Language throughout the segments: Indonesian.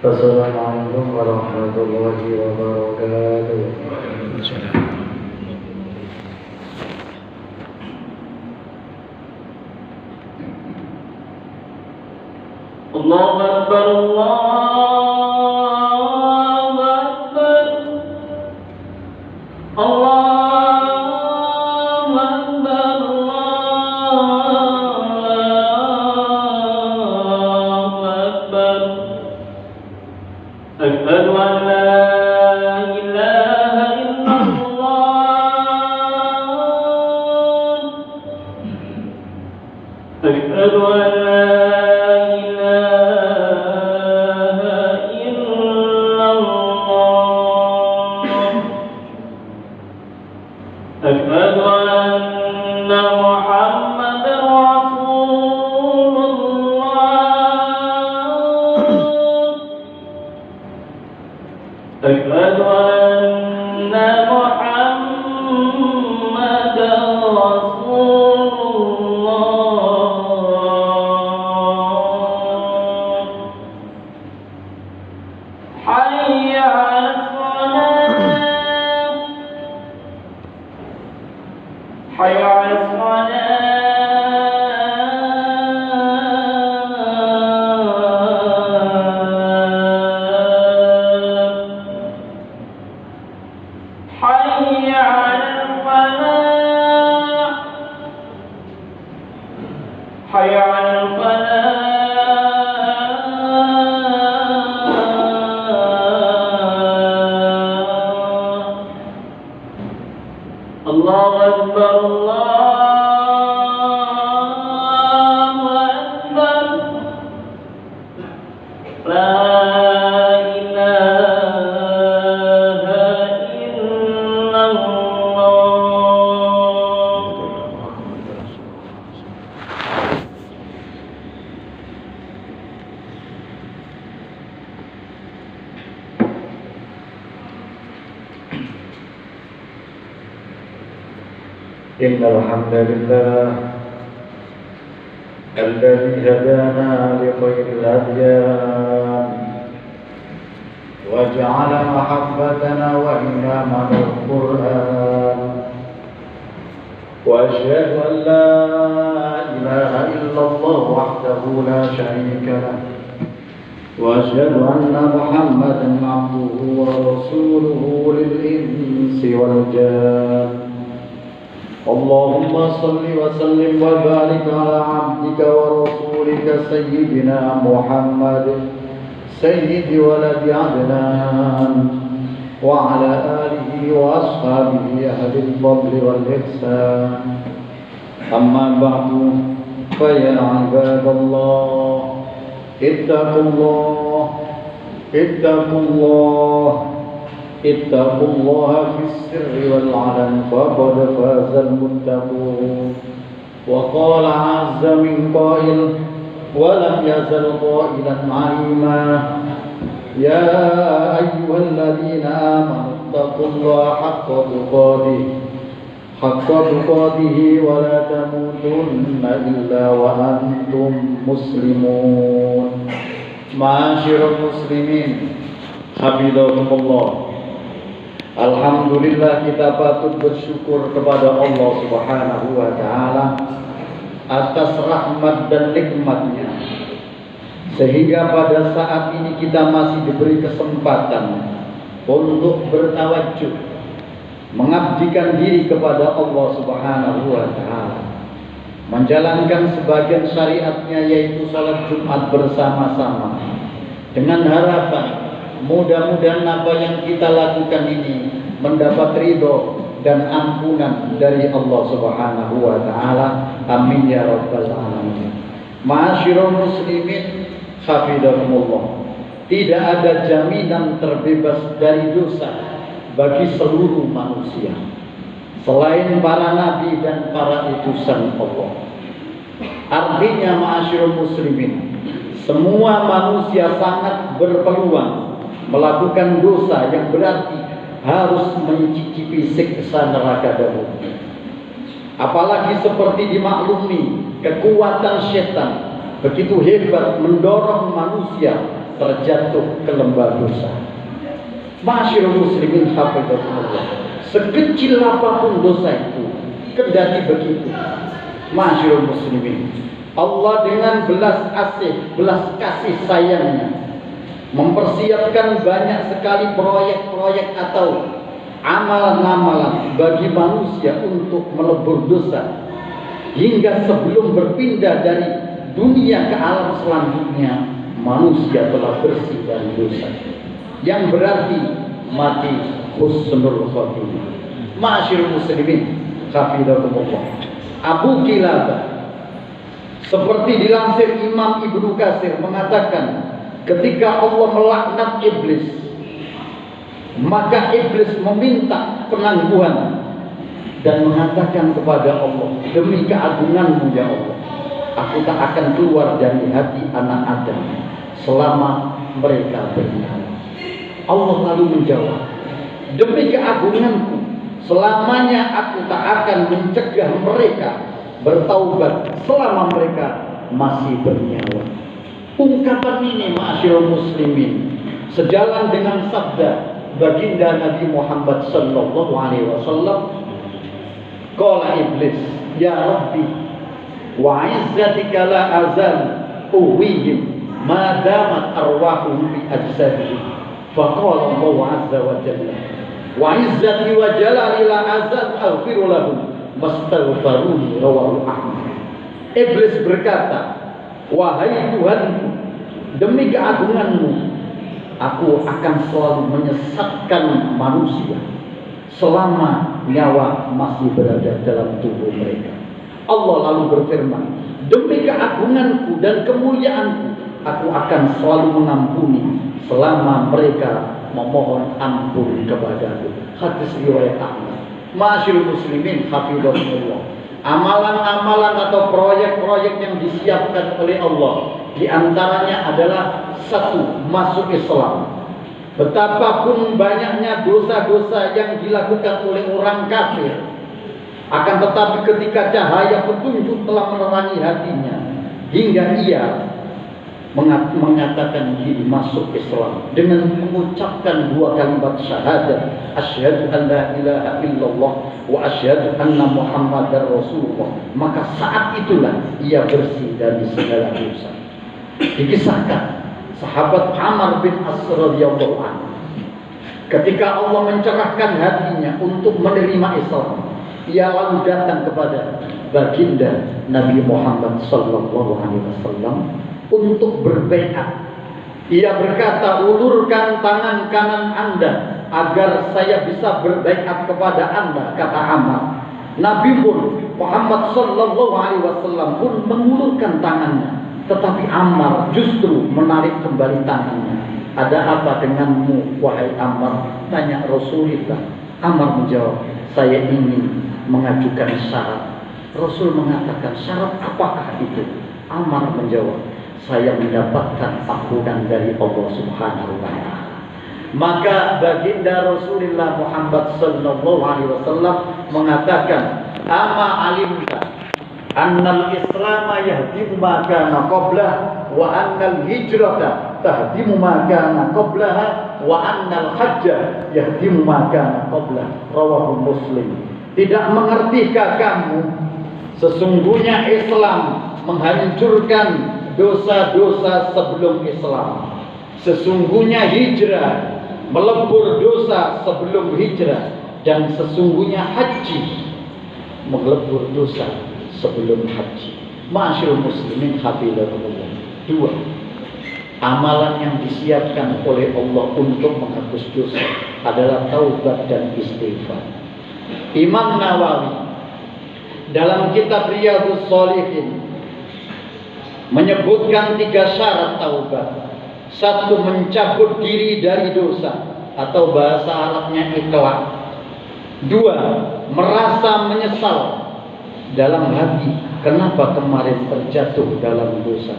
Assalamualaikum warahmatullahi wabarakatuh. Allahu Akbar, Allahu Akbar, Allahu Akbar, Allahu Akbar. Asyhadu an la ilaha illallah. Asyhadu an la أشهد أن محمدا رسول الله. أشهد أن محمدا رسول الله. حي على الصلاة، حي على الصلاة. حي على الفلاح، حي على الفلاح. الله أكبر، الله أكبر. لا إله إلا الله. إن الحمد لله الذي هدانا لخير الأديان وجعل محبتنا وإمامنا القرآن، وأشهد أن لا إله إلا الله وحده لا شريك له، وأشهد أن محمدا عبده ورسوله للإنس والجان. اللهم صل وسلم وبارك على عبدك ورسولك سيدنا محمد سيد ولد عدنان، وعلى آله وأصحابه أهل الفضل والإحسان. أما بعد، فيا عباد الله اتقوا الله، اتقوا الله، اتقوا الله في السر والعلن فقد فاز المتقون. وقال عز من قائل ولم يزل قائلا عليما: يا أيها الذين آمنوا اتقوا الله حق تقاته ولا تموتن إلا وأنتم مسلمون. Ma'asyiral muslimin, hafizakumullah. Alhamdulillah, kita patut bersyukur kepada Allah Subhanahu wa Ta'ala atas rahmat dan nikmatnya, sehingga pada saat ini kita masih diberi kesempatan untuk bertawajuh, mengabdikan diri kepada Allah Subhanahu wa Ta'ala, menjalankan sebagian syariatnya, yaitu salat Jumat bersama-sama, dengan harapan mudah-mudahan apa yang kita lakukan ini mendapat ridho dan ampunan dari Allah Subhanahu wa Ta'ala. Amin ya rabbal alamin. Ma'asyiral muslimin, hafizakumullah. Tidak ada jaminan terbebas dari dosa bagi seluruh manusia selain para nabi dan para utusan Allah. Artinya, ma'asyiral muslimin, semua manusia sangat berpeluang melakukan dosa yang berarti harus mencicipi siksa neraka dahulu. Apalagi seperti dimaklumi, kekuatan setan begitu hebat mendorong manusia terjatuh ke lembah dosa. Masyaallah muslimin hafizahullah. Sekecil apapun dosa itu, kendati begitu, masyaallah muslimin, Allah dengan belas kasih sayangnya mempersiapkan banyak sekali proyek-proyek atau amalan-amalan bagi manusia untuk melebur dosa, hingga sebelum berpindah dari dunia ke alam selanjutnya manusia telah bersih dari dosa, yang berarti mati husnul khotimah. Masyaallah muslimin hafizahumullah. Abu Kilabah, seperti dilansir Imam Ibnu Katsir, mengatakan ketika Allah melaknat iblis, maka iblis meminta penangguhan dan mengatakan kepada Allah, demi keagunganmu ya Allah, aku tak akan keluar dari hati anak Adam selama mereka bernyawa. Allah lalu menjawab, demi keagunganku, selamanya aku tak akan mencegah mereka bertaubat selama mereka masih bernyawa. Ungkapan ini ma'asyiral muslimin sejalan dengan sabda baginda Nabi Muhammad sallallahu alaihi wasallam, qala iblis ya rabbi wa izzatika la azal uwihim ma damat arwahum fi ajsadihim, faqala Allah azza wa jalla wa izzati wa jalali la azal aghfiru lahum mastaghfaruni, rawahu Ahmad. Iblis berkata, wahai Tuhanku, demi keagunganmu aku akan selalu menyesatkan manusia selama nyawa masih berada dalam tubuh mereka. Allah lalu berfirman, demi keagunganku dan kemuliaanku aku akan selalu mengampuni selama mereka memohon ampun kepadaku. Hadis riwayat Ahmad. Masyaallah muslimin hafizahumullah. Amalan-amalan atau proyek-proyek yang disiapkan oleh Allah, di antaranya adalah satu, masuk Islam. Betapapun banyaknya dosa-dosa yang dilakukan oleh orang kafir, akan tetapi ketika cahaya petunjuk telah menerangi hatinya, hingga ia mengatakan diri masuk Islam dengan mengucapkan dua kalimat syahadat, asyhadu an la ilaha illallah wa asyhadu anna muhammadar rasulullah, maka saat itulah ia bersih dari segala dosa. Dikisahkan sahabat Amr bin As radhiyallahu anhu, ketika Allah mencerahkan hatinya untuk menerima Islam, ia lalu datang kepada baginda Nabi Muhammad sallallahu alaihi wasallam untuk berbaiat. Ia berkata, ulurkan tangan kanan Anda agar saya bisa berbaiat kepada Anda, kata Amr. Nabi Muhammad sallallahu alaihi wasallam pun mengulurkan tangannya, tetapi Ammar justru menarik kembali tangannya. Ada apa denganmu wahai Ammar? Tanya Rasulullah. Ammar menjawab, saya ingin mengajukan syarat. Rasul mengatakan, syarat apakah itu? Ammar menjawab, saya mendapatkan ampunan dari Allah Subhanahu wa ta'ala. Maka baginda Rasulullah Muhammad sallallahu alaihi wasallam mengatakan, ama alimta annal islama yahdimu ma kana qablah wa annal hijrata tahdimu ma kana qablaha wa annal hajja yahdimu ma kana qablah, rawahu Muslim. Tidak mengertikah kamu sesungguhnya Islam menghancurkan dosa-dosa sebelum Islam, sesungguhnya hijrah melebur dosa sebelum hijrah, dan sesungguhnya haji melebur dosa sebelum haji. Masyaallah muslimin hafizahumullah. Dua, amalan yang disiapkan oleh Allah untuk menghapus dosa adalah taubat dan istighfar. Imam Nawawi dalam kitab Riyadhus Shalihin menyebutkan 3 syarat taubat. 1, mencabut diri dari dosa atau bahasa Arabnya ikhlas. 2, merasa menyesal dalam hati kenapa kemarin terjatuh dalam dosa.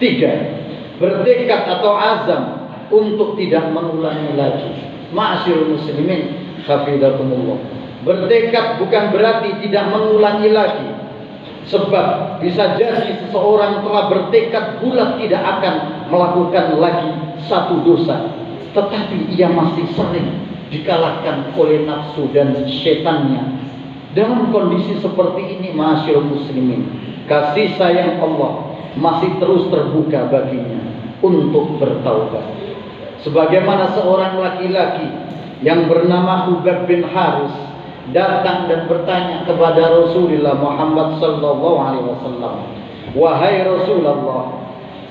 3, bertekad atau azam untuk tidak mengulangi lagi. Ma'asyiral muslimin hafizakumullah. Bertekad bukan berarti tidak mengulangi lagi. Sebab bisa jadi seseorang telah bertekad bulat tidak akan melakukan lagi satu dosa, tetapi ia masih sering dikalahkan oleh nafsu dan setannya. Dalam kondisi seperti ini, ma'asyiral muslimin, kasih sayang Allah masih terus terbuka baginya untuk bertaubat. Sebagaimana seorang laki-laki yang bernama Hubab bin Haris datang dan bertanya kepada Rasulullah Muhammad sallallahu alaihi wasallam, "Wahai Rasulullah,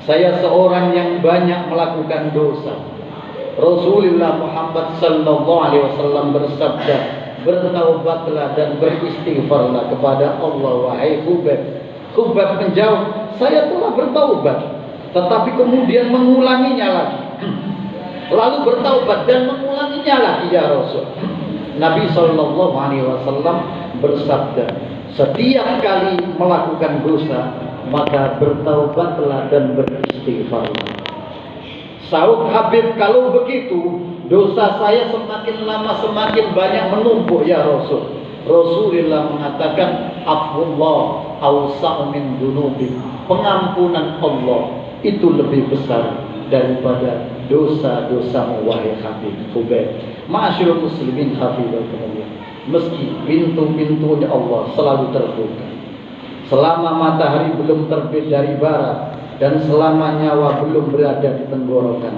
saya seorang yang banyak melakukan dosa." Rasulullah Muhammad sallallahu alaihi wasallam bersabda, "Bertaubatlah dan beristighfarlah kepada Allah, wahai Hubab." Hubab menjawab, "Saya telah bertaubat, tetapi kemudian mengulanginya lagi." Lalu bertaubat dan mengulanginya lagi, ya Rasul. Nabi sallallahu alaihi wasallam bersabda, "Setiap kali melakukan dosa, maka bertaubatlah dan beristighfarlah." Sahut Habib, "Kalau begitu, dosa saya semakin lama semakin banyak menumpuk, ya Rasul." Rasulullah mengatakan, "Afwullah awsa'u min dunubi." Pengampunan Allah itu lebih besar daripada dosa-dosamu, wahai Habib Hubab. Ma'asyiral muslimin hafizakumullah. Meski pintu-pintunya Allah selalu terbuka, selama matahari belum terbit dari barat dan selama nyawa belum berada di tenggorokan,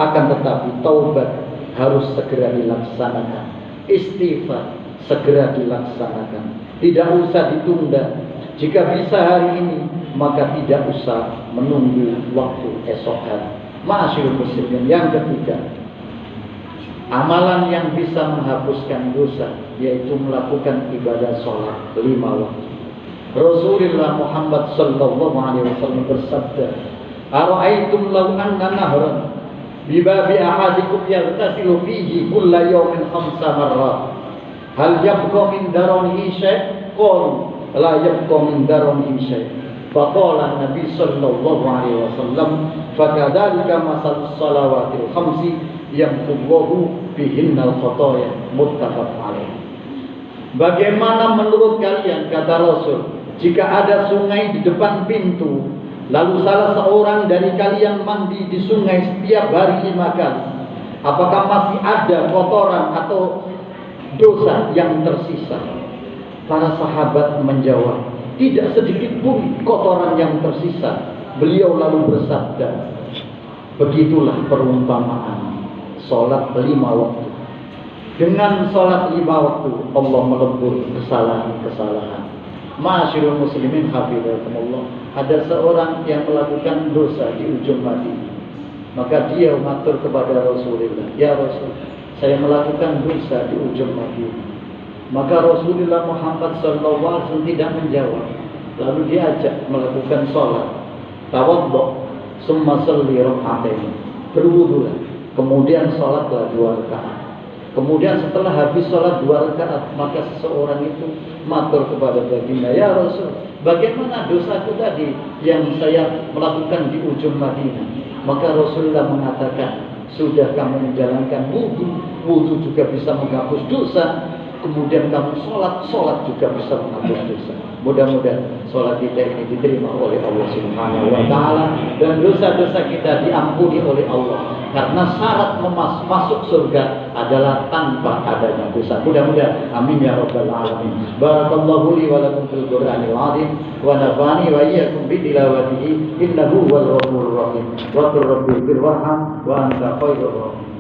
akan tetapi taubat harus segera dilaksanakan, istighfar segera dilaksanakan, tidak usah ditunda. Jika bisa hari ini, maka tidak usah menunggu waktu esok hari. Ma'asyiral muslimin, yang ketiga, amalan yang bisa menghapuskan dosa yaitu melakukan ibadah sholat 5 waktu. Rasulullah Muhammad sallallahu alaihi wasallam bersabda, "Ara'aitum law anna nahran bi babi ahadikum yaghtasilu fihi kulla yawmin 5 marrat, hal yabqa min daranihi syai'?" Qalu, "La yabqa min daranihi syai'." Faqala Nabi sallallahu alaihi wasallam, "Fakadzalika masal salawatil khamsi yamhullahu bihinnal khataya." Muttafaq alaih. Bagaimana menurut kalian, kata Rasul, jika ada sungai di depan pintu, lalu salah seorang dari kalian mandi di sungai setiap hari 5 kali, apakah masih ada kotoran atau dosa yang tersisa? Para sahabat menjawab, "Tidak sedikit pun kotoran yang tersisa." Beliau lalu bersabda, "Begitulah perumpamaan sholat 5 waktu. Dengan sholat 5 waktu, Allah melebur kesalahan-kesalahan." Ma'asyiral muslimin hafizakumullah, ada seorang yang melakukan dosa di ujung Madinah. Maka dia matur kepada Rasulullah, "Ya Rasul, saya melakukan dosa di ujung Madinah." Maka Rasulullah Muhammad SAW tidak menjawab. Lalu diajak melakukan sholat. Tawaddu, summa sholli raka'atain. Berwudulah, kemudian sholatlah 2 rakaat. Kemudian setelah habis sholat 2 rakaat, maka seseorang itu matur kepada baginda, "Ya Rasul, bagaimana dosaku tadi yang saya melakukan di ujung Madinah?" Maka Rasulullah mengatakan, "Sudah kamu menjalankan wudu, wudu juga bisa menghapus dosa. Kemudian kamu sholat juga bisa menghapus dosa." Mudah-mudahan sholat kita ini diterima oleh Allah Subhanahu wa Ta'ala dan dosa-dosa kita diampuni oleh Allah. Karena syarat masuk surga adalah tanpa adanya dosa. Mudah-mudahan, amin ya rabbal alamin. Barakallahu li wa lakum fil Qur'anil azim wa nafa'ani wa iyyakum bi tilawatihi innahu huwal ghafurur rahim. Wa rabbil warham wa anta khairur rahim.